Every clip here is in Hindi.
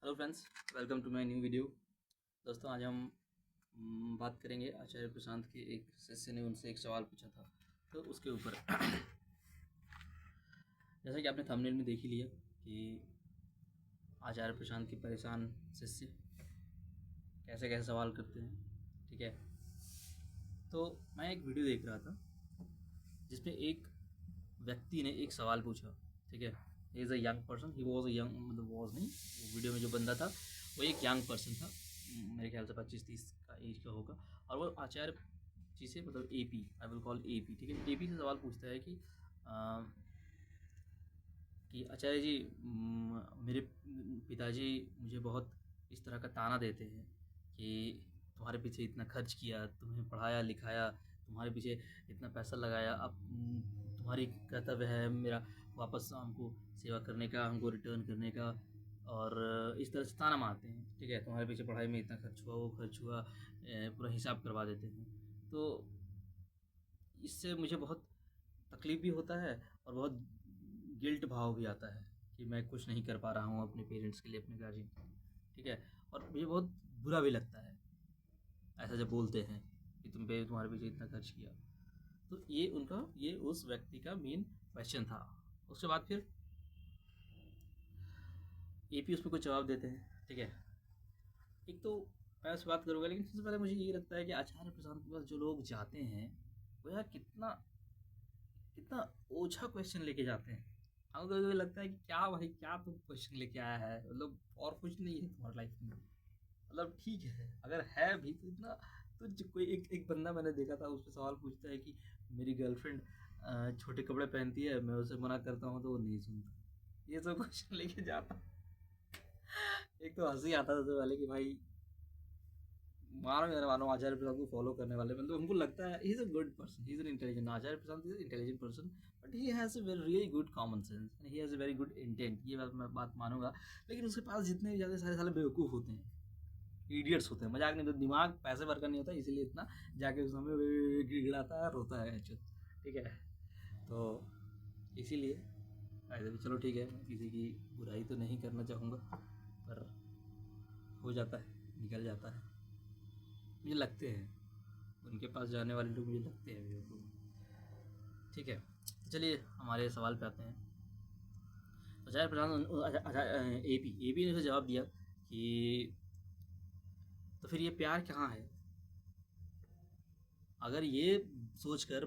Hello friends, welcome to my new video. दोस्तों, आज हम बात करेंगे आचार्य प्रशांत के एक शिष्य ने उनसे एक सवाल पूछा था, तो उसके ऊपर जैसा कि आपने थंबनेल में देख ही लिया कि आचार्य प्रशांत के परेशान शिष्य कैसे कैसे सवाल करते हैं। ठीक है, तो मैं एक वीडियो देख रहा था जिसमें एक व्यक्ति ने एक सवाल पूछा। ठीक है, he is a young person, he was a young, मतलब वॉज नहीं, वो वीडियो में जो बंदा था वो एक यंग पर्सन था, मेरे ख्याल से 25-30 का एज का होगा। और वो आचार्य जी से, मतलब AP, I will call AP, ठीक है, एपी से सवाल पूछता है कि आचार्य जी, मेरे पिताजी मुझे बहुत इस तरह का ताना देते हैं कि तुम्हारे पीछे इतना खर्च किया, तुम्हें पढ़ाया लिखाया, तुम्हारे पीछे इतना पैसा लगाया, अब तुम्हारी कर्तव्य है मेरा वापस हमको सेवा करने का, हमको रिटर्न करने का, और इस तरह से ताना मारते हैं। ठीक है, तुम्हारे पीछे पढ़ाई में इतना खर्च हुआ, वो खर्च हुआ, पूरा हिसाब करवा देते हैं। तो इससे मुझे बहुत तकलीफ़ भी होता है और बहुत गिल्ट भाव भी आता है कि मैं कुछ नहीं कर पा रहा हूँ अपने पेरेंट्स के लिए, अपने गार्जियन के लिए। ठीक है, और मुझे बहुत बुरा भी लगता है ऐसा जब बोलते हैं कि तुम्हारे पीछे इतना खर्च किया। तो ये उस व्यक्ति का मेन क्वेश्चन था। उसके बाद फिर एपी उसमें कुछ जवाब देते हैं। ठीक है, एक तो मैं उस बात करूँगा, लेकिन सबसे पहले मुझे ये लगता है कि आचार्य प्रशांत के पास जो लोग जाते हैं वो यार कितना कितना ओछा क्वेश्चन लेके जाते हैं। हमको कभी कभी लगता है कि क्या भाई, क्या तुम क्वेश्चन लेके आया है, मतलब और कुछ नहीं है तुम्हारी लाइफ में। मतलब ठीक है, अगर है भी तो इतना, तो कोई एक एक बंदा मैंने देखा था, उससे सवाल पूछता है कि मेरी गर्लफ्रेंड छोटे कपड़े पहनती है, मैं उसे मना करता हूँ तो वो नहीं सुनता। ये सब क्वेश्चन लेके जाता। एक तो हंसी आता था सबसे पहले कि भाई, मानो या ना मानो, आचार्य प्रसाद को फॉलो करने वाले मतलब हमको लगता है he is a good person, he is an intelligent, Acharya Prasad is intelligent person, but he has a very really good common sense and he has a very good intent. ये बात मैं मानूंगा। लेकिन उसके पास जितने भी ज़्यादा सारे साले बेवकूफ़ होते हैं, इडियट्स होते हैं, मजाक नहीं, तो दिमाग पैसे भर का नहीं होता, इसीलिए इतना जाके उस समय गिड़गिड़ाता है, रोता है। ठीक है, तो इसीलिए ऐसे भी, चलो ठीक है, मैं किसी की बुराई तो नहीं करना चाहूँगा, पर हो जाता है, निकल जाता है। मुझे लगते हैं उनके पास जाने वाले लोग, मुझे लगते हैं बेवकूफ़। ठीक है, तो चलिए हमारे सवाल पे आते हैं। आचार्य प्रधान एपी ने उसे जवाब दिया कि तो फिर ये प्यार कहाँ है? अगर ये सोचकर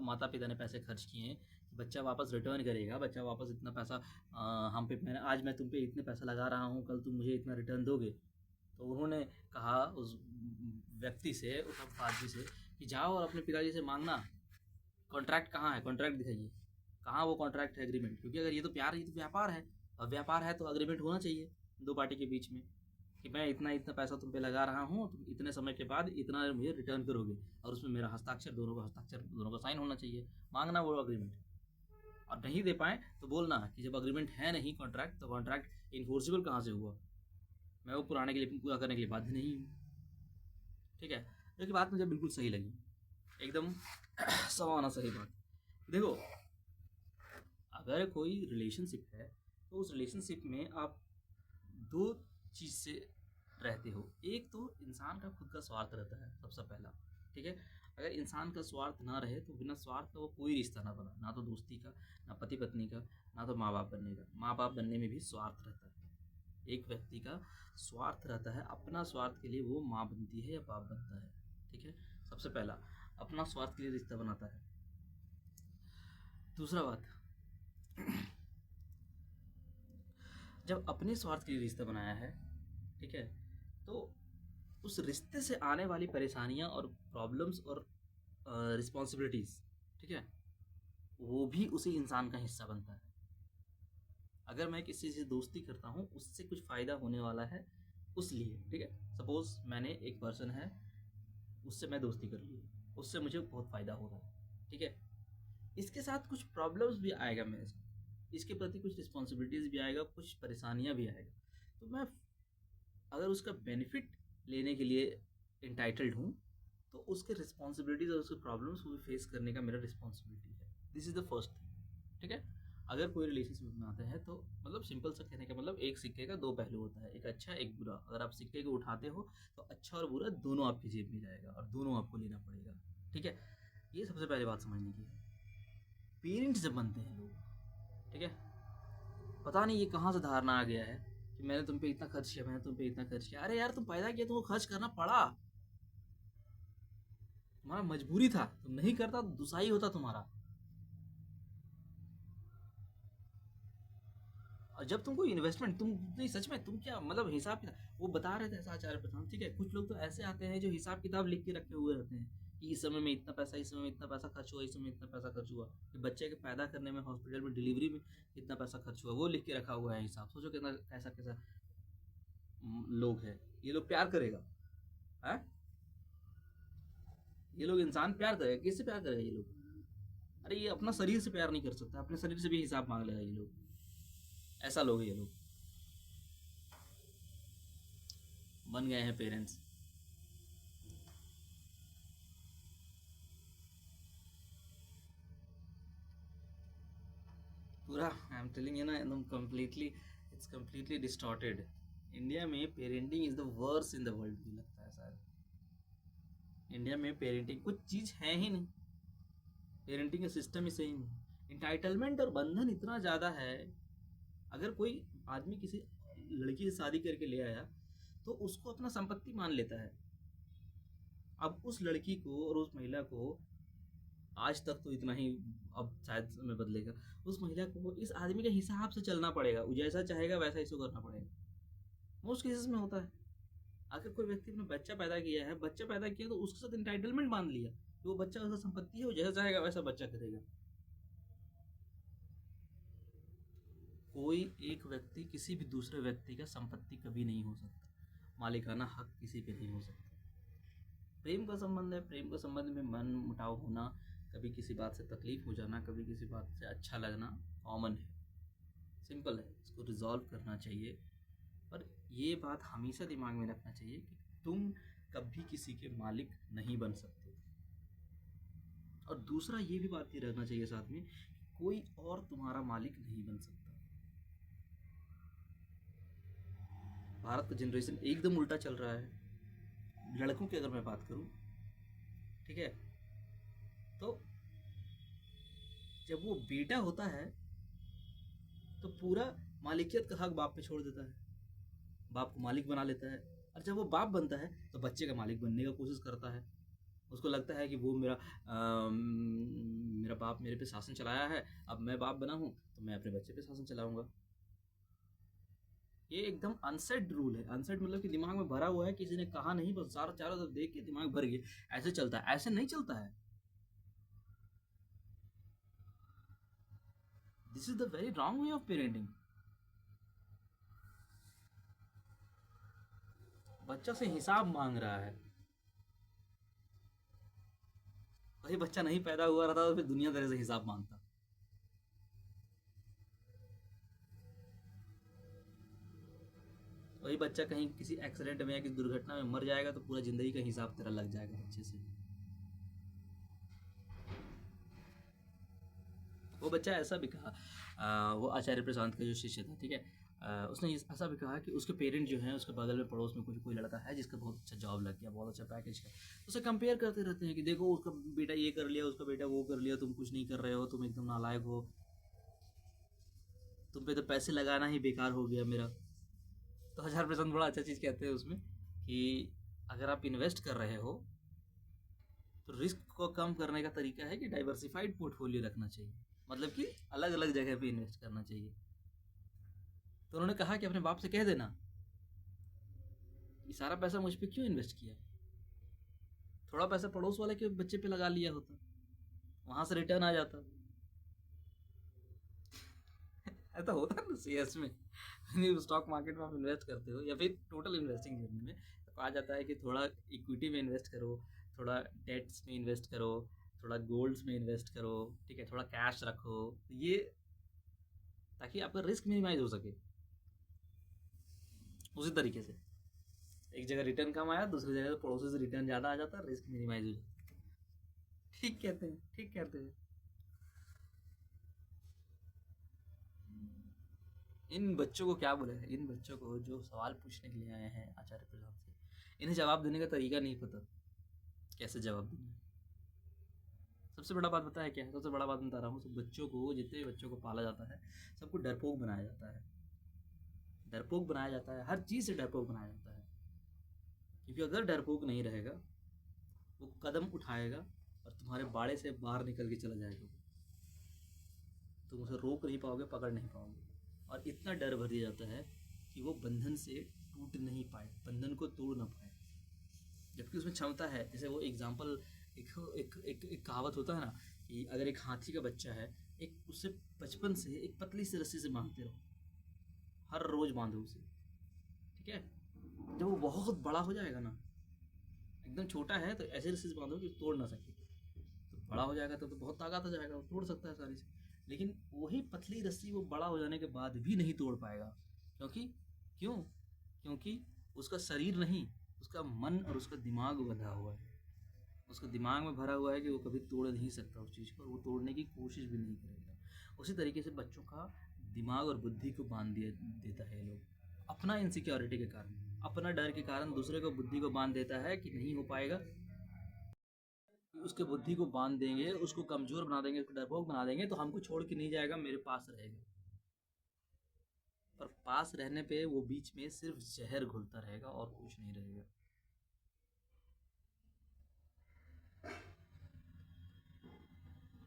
माता पिता ने पैसे खर्च किए हैं कि बच्चा वापस रिटर्न करेगा, बच्चा वापस इतना पैसा, हम पे, मैंने आज मैं तुम पे इतने पैसा लगा रहा हूँ, कल तुम मुझे इतना रिटर्न दोगे। तो उन्होंने कहा उस व्यक्ति से, उस आदमी से, कि जाओ और अपने पिताजी से मांगना, कॉन्ट्रैक्ट कहाँ है, कॉन्ट्रैक्ट दिखाइए, कहाँ वो कॉन्ट्रैक्ट है, एग्रीमेंट। क्योंकि अगर ये तो प्यार, ये तो व्यापार है, और व्यापार है तो एग्रीमेंट होना चाहिए दो पार्टी के बीच में कि मैं इतना इतना पैसा तुम पे लगा रहा हूँ, तुम इतने समय के बाद इतना मुझे रिटर्न करोगे, और उसमें मेरा हस्ताक्षर, दोनों का हस्ताक्षर, दोनों का साइन होना चाहिए। मांगना वो एग्रीमेंट, और नहीं दे पाए तो बोलना कि जब एग्रीमेंट है नहीं, कॉन्ट्रैक्ट, तो कॉन्ट्रैक्ट इन्फोर्सिबल कहाँ से हुआ, मैं वो पुराने के लिए, पूरा करने के लिए बाध्य नहीं हूँ। ठीक है, जो कि बात मुझे बिल्कुल सही लगी, एकदम सवाना सही बात। देखो, अगर कोई रिलेशनशिप है तो उस रिलेशनशिप में आप दो चीज़ से रहते हो। एक तो इंसान का खुद का स्वार्थ रहता है सबसे पहला। ठीक है, अगर इंसान का स्वार्थ ना रहे तो बिना स्वार्थ का वो कोई रिश्ता ना बना, ना तो दोस्ती का, ना पति पत्नी का, ना तो माँ बाप बनने का। माँ बाप बनने में भी स्वार्थ रहता है। एक व्यक्ति का स्वार्थ रहता है, अपना स्वार्थ के लिए वो माँ बनती है या बाप बनता है। ठीक है, सबसे पहला अपना स्वार्थ के लिए रिश्ता बनाता है। दूसरा बात, जब अपने स्वार्थ के लिए रिश्ता बनाया है, ठीक है, तो उस रिश्ते से आने वाली परेशानियां और प्रॉब्लम्स और रिस्पॉन्सिबिलिटीज, ठीक है, वो भी उसी इंसान का हिस्सा बनता है। अगर मैं किसी से दोस्ती करता हूँ, उससे कुछ फ़ायदा होने वाला है उस लिए। ठीक है, सपोज मैंने एक पर्सन है, उससे मैं दोस्ती कर ली, उससे मुझे बहुत फ़ायदा हो रहा है। ठीक है, इसके साथ कुछ प्रॉब्लम्स भी आएगा मेरे साथ, इसके प्रति कुछ रिस्पॉन्सिबिलिटीज़ भी आएगा, कुछ परेशानियाँ भी आएगा। तो मैं, अगर उसका बेनिफिट लेने के लिए इंटाइटल्ड हूँ, तो उसके रिस्पॉन्सिबिलिटीज़ और उसके प्रॉब्लम्स को भी फेस करने का मेरा रिस्पॉन्सिबिलिटी है। This is the first thing. ठीक है, अगर कोई रिलेशनशिप में आते हैं तो मतलब सिंपल सा कहने का मतलब एक सिक्के का दो पहलू होता है, एक अच्छा एक बुरा। अगर आप सिक्के को उठाते हो तो अच्छा और बुरा दोनों आपकी जेब में जाएगा और दोनों आपको लेना पड़ेगा, ठीक है। ये सबसे पहले बात समझने की है। पेरेंट्स जब बनते हैं लोग, ठीक है, पता नहीं ये कहाँ से धारणा आ गया है कि मैंने तुम पे इतना खर्च किया, मैंने तुम पे इतना खर्च किया। अरे यार तुम पैदा किया, तुमको खर्च करना पड़ा, तुम्हारा मजबूरी था, तुम नहीं करता तो दुसाई होता तुम्हारा। और जब तुमको इन्वेस्टमेंट, तुम नहीं सच में तुम क्या मतलब हिसाब किताब वो बता रहे थे ऐसा आचार्य प्रधान, ठीक है। कुछ लोग तो ऐसे आते हैं जो हिसाब किताब लिख के रखे हुए रहते हैं कि इस समय में इतना पैसा, इस समय में इतना पैसा खर्च हुआ, इस समय इतना पैसा खर्च हुआ, कि बच्चे के पैदा करने में, हॉस्पिटल में डिलीवरी में इतना पैसा खर्च हुआ, वो लिख के रखा हुआ है हिसाब। सोचो कितना कैसा कैसा लोग है ये। लोग प्यार करेगा है, ये लोग इंसान प्यार करेगा, किससे प्यार करेगा ये लोग? अरे ये अपना शरीर से प्यार नहीं कर सकता, अपने शरीर से भी हिसाब मांग लेगा ये लोग। ऐसा लोग ये लोग बन गए हैं पेरेंट्स। पूरा आई एम टेलिंग यू ना, एकदम completely it's completely distorted. India में parenting is the worst in the world, मुझे लगता है शायद। इंडिया में पेरेंटिंग कुछ चीज़ है ही नहीं, पेरेंटिंग का सिस्टम ही सही नहीं। इंटाइटलमेंट और बंधन इतना ज़्यादा है। अगर कोई आदमी किसी लड़की से शादी करके ले आया तो उसको अपना संपत्ति मान लेता है। अब उस लड़की को और उस महिला को, आज तक तो इतना ही, अब शायद समय बदलेगा, उस महिला को इस आदमी के हिसाब से चलना पड़ेगा, वो जैसा चाहेगा वैसा इसको करना पड़ेगा। मोस्ट केसेस में होता है। अगर कोई व्यक्ति अपना बच्चा पैदा किया है, बच्चा पैदा किया तो उसके साथ इंटाइटलमेंट मान लिया कि वो बच्चा उसका संपत्ति है, वो जैसा चाहेगा वैसा बच्चा करेगा। कोई एक व्यक्ति किसी भी दूसरे व्यक्ति का संपत्ति कभी नहीं हो सकता, मालिकाना हक किसी पे नहीं हो सकता। प्रेम का संबंध है, प्रेम के संबंध में मन मुटाव होना, कभी किसी बात से तकलीफ हो जाना, कभी किसी बात से अच्छा लगना कॉमन है, सिंपल है, इसको रिजॉल्व करना चाहिए। पर ये बात हमेशा दिमाग में रखना चाहिए कि तुम कभी किसी के मालिक नहीं बन सकते। और दूसरा ये भी बात ये रखना चाहिए साथ में, कोई और तुम्हारा मालिक नहीं बन सकता। भारत का जनरेशन एकदम उल्टा चल रहा है। लड़कों की अगर मैं बात करूं, ठीक है, तो जब वो बेटा होता है तो पूरा मालिकियत का हक बाप पे छोड़ देता है, बाप को मालिक बना लेता है। और जब वो बाप बनता है तो बच्चे का मालिक बनने का कोशिश करता है। उसको लगता है कि वो मेरा बाप मेरे पे शासन चलाया है, अब मैं बाप बना हूँ तो मैं अपने बच्चे पे शासन चलाऊंगा। ये एकदम अनसेट रूल है। अनसेट मतलब कि दिमाग में भरा हुआ है, किसी ने कहा नहीं, बस चारों चारों तरफ देख के दिमाग भर गया, ऐसे चलता है। ऐसे नहीं चलता है। This is the very wrong way of parenting. बच्चा से हिसाब मांग रहा है। वही बच्चा नहीं पैदा हुआ रहता तो फिर दुनिया तरह से हिसाब मांगता। वही बच्चा कहीं किसी एक्सीडेंट में या किसी दुर्घटना में मर जाएगा तो पूरा जिंदगी का हिसाब तेरा लग जाएगा बच्चे से। वो बच्चा ऐसा भी कहा, वो आचार्य प्रशांत का जो शिष्य था, ठीक है, उसने ऐसा भी कहा कि उसके पेरेंट जो हैं, उसके बगल में पड़ोस में कोई लड़का है जिसका बहुत अच्छा जॉब लग गया, बहुत अच्छा पैकेज का। उसे कंपेयर करते रहते हैं कि देखो उसका बेटा ये कर लिया, उसका बेटा वो कर लिया, तुम कुछ नहीं कर रहे हो, तुम एकदम नालायक हो, तुम पे तो पैसे लगाना ही बेकार हो गया मेरा। तो आचार्य प्रशांत बड़ा अच्छा चीज़ कहते हैं उसमें कि अगर आप इन्वेस्ट कर रहे हो तो रिस्क को कम करने का तरीका है कि डाइवर्सिफाइड पोर्टफोलियो रखना चाहिए, मतलब कि अलग अलग जगह पे इन्वेस्ट करना चाहिए। तो उन्होंने कहा कि अपने बाप से कह देना कि सारा पैसा मुझ पे क्यों इन्वेस्ट किया, थोड़ा पैसा पड़ोस वाले के बच्चे पे लगा लिया होता, वहां से रिटर्न आ जाता। ऐसा होता है ना शेयर्स में, स्टॉक मार्केट में आप इन्वेस्ट करते हो या फिर टोटल इन्वेस्टिंग जर्नी में, तो कहा जाता है कि थोड़ा इक्विटी में इन्वेस्ट करो, थोड़ा डेट्स में इन्वेस्ट करो, थोड़ा गोल्ड्स में इन्वेस्ट करो, ठीक है, थोड़ा कैश रखो, ये ताकि आपका रिस्क मिनिमाइज हो सके। उसी तरीके से एक जगह रिटर्न कम आया, दूसरी जगह तो पड़ोसी से रिटर्न ज़्यादा आ जाता, रिस्क मिनिमाइज हो जाता। ठीक कहते हैं, ठीक कहते हैं। इन बच्चों को क्या बोले, इन बच्चों को जो सवाल पूछने के लिए आए हैं आचार्य प्रसाद से, इन्हें जवाब देने का तरीका नहीं पता, कैसे जवाब देना है। सबसे बड़ा बात बताया क्या है, सबसे बड़ा बात बता रहा हूँ, सब बच्चों को, जितने भी बच्चों को पाला जाता है सबको डरपोक बनाया जाता है, डरपोक बनाया जाता है, हर चीज़ से डरपोक बनाया जाता है। क्योंकि अगर डरपोक नहीं रहेगा वो कदम उठाएगा और तुम्हारे बाड़े से बाहर निकल के चला जाएगा, तुम उसे रोक नहीं पाओगे, पकड़ नहीं पाओगे। और इतना डर भर दिया जाता है कि वो बंधन से टूट नहीं पाए, बंधन को तोड़ ना पाए, जबकि उसमें क्षमता है। जैसे वो एग्जाम्पल, एक कहावत होता है ना कि अगर एक हाथी का बच्चा है, एक उससे बचपन से एक पतली सी रस्सी से बांधते रहो, हर रोज बांधो उसे, ठीक है। जब वो बहुत बड़ा हो जाएगा ना, एकदम छोटा है तो ऐसे रस्सी से बांधो कि तोड़ ना सके, तो बड़ा हो जाएगा तो बहुत ताकत आ जाएगा, वो तोड़ सकता है सारी से। लेकिन वही पतली रस्सी वो बड़ा हो जाने के बाद भी नहीं तोड़ पाएगा, क्योंकि क्यों, क्योंकि उसका शरीर नहीं, उसका मन और उसका दिमाग बंधा हुआ है, उसका दिमाग में भरा हुआ है कि वो कभी तोड़ नहीं सकता उस चीज़ को, और वो तोड़ने की कोशिश भी नहीं करेगा। उसी तरीके से बच्चों का दिमाग और बुद्धि को बांध दिया देता है लोग, अपना इनसिक्योरिटी के कारण, अपना डर के कारण दूसरे को बुद्धि को बांध देता है कि नहीं हो पाएगा, उसके बुद्धि को बांध देंगे, उसको कमज़ोर बना देंगे, उसको डरपोक बना देंगे, तो हमको छोड़ के नहीं जाएगा, मेरे पास रहेगा। पर पास रहने पे वो बीच में सिर्फ जहर घुलता रहेगा और कुछ नहीं रहेगा।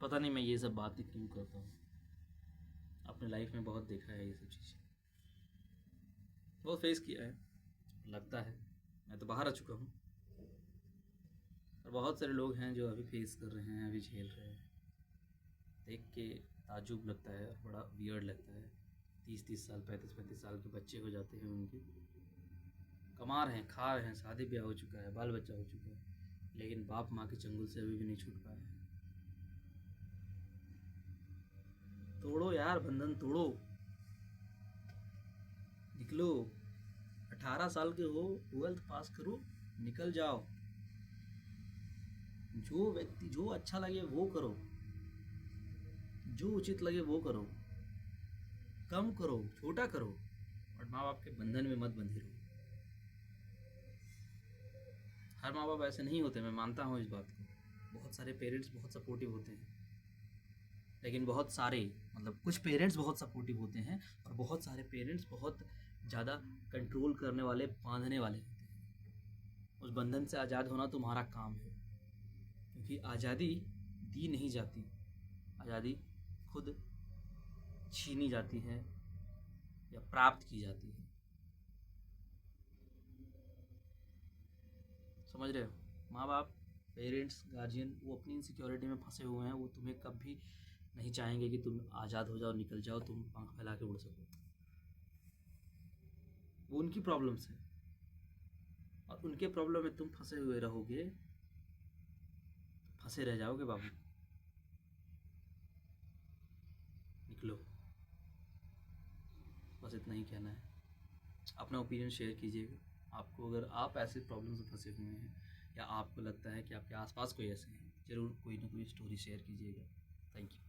पता नहीं मैं ये सब बातें क्यों करता हूँ, अपने लाइफ में बहुत देखा है ये सब चीज़ें, बहुत फेस किया है, लगता है मैं तो बाहर आ चुका हूँ। और बहुत सारे लोग हैं जो अभी फेस कर रहे हैं, अभी झेल रहे हैं, देख के ताजुब लगता है और बड़ा वियर्ड लगता है। 30-30 साल, 35-35 साल के बच्चे हो जाते हैं उनके, कमा रहे हैं, खा रहे हैं, शादी ब्याह हो चुका है, बाल बच्चा हो चुका है, लेकिन बाप माँ के चंगुल से अभी भी नहीं छूट पाए हैं। तोड़ो यार, बंधन तोड़ो, निकलो। 18 साल के हो, 12th पास करो, निकल जाओ, जो व्यक्ति जो अच्छा लगे वो करो, जो उचित लगे वो करो, कम करो, छोटा करो, और माँ बाप के बंधन में मत बंधे रहो। हर माँ बाप ऐसे नहीं होते, मैं मानता हूँ इस बात को, बहुत सारे पेरेंट्स बहुत सपोर्टिव होते हैं, लेकिन बहुत सारे, मतलब कुछ पेरेंट्स बहुत सपोर्टिव होते हैं और बहुत सारे पेरेंट्स बहुत ज़्यादा कंट्रोल करने वाले, बांधने वाले होते हैं। उस बंधन से आज़ाद होना तुम्हारा काम है, क्योंकि आज़ादी दी नहीं जाती, आज़ादी खुद छीनी जाती है या प्राप्त की जाती है, समझ रहे हो। माँ बाप, पेरेंट्स, गार्जियन, वो अपनी इनसिक्योरिटी में फंसे हुए हैं, वो तुम्हें कभी नहीं चाहेंगे कि तुम आज़ाद हो जाओ, निकल जाओ, तुम पंख फैला के उड़ सको, वो उनकी प्रॉब्लम्स है, और उनके प्रॉब्लम में तुम फंसे हुए रहोगे, फंसे रह जाओगे बाबू। निकलो, बस इतना ही कहना है। अपना ओपिनियन शेयर कीजिएगा, आपको अगर आप ऐसे प्रॉब्लम से फंसे हुए हैं या आपको लगता है कि आपके आसपास कोई ऐसे हैं, ज़रूर कोई ना कोई स्टोरी शेयर कीजिएगा। Thank you.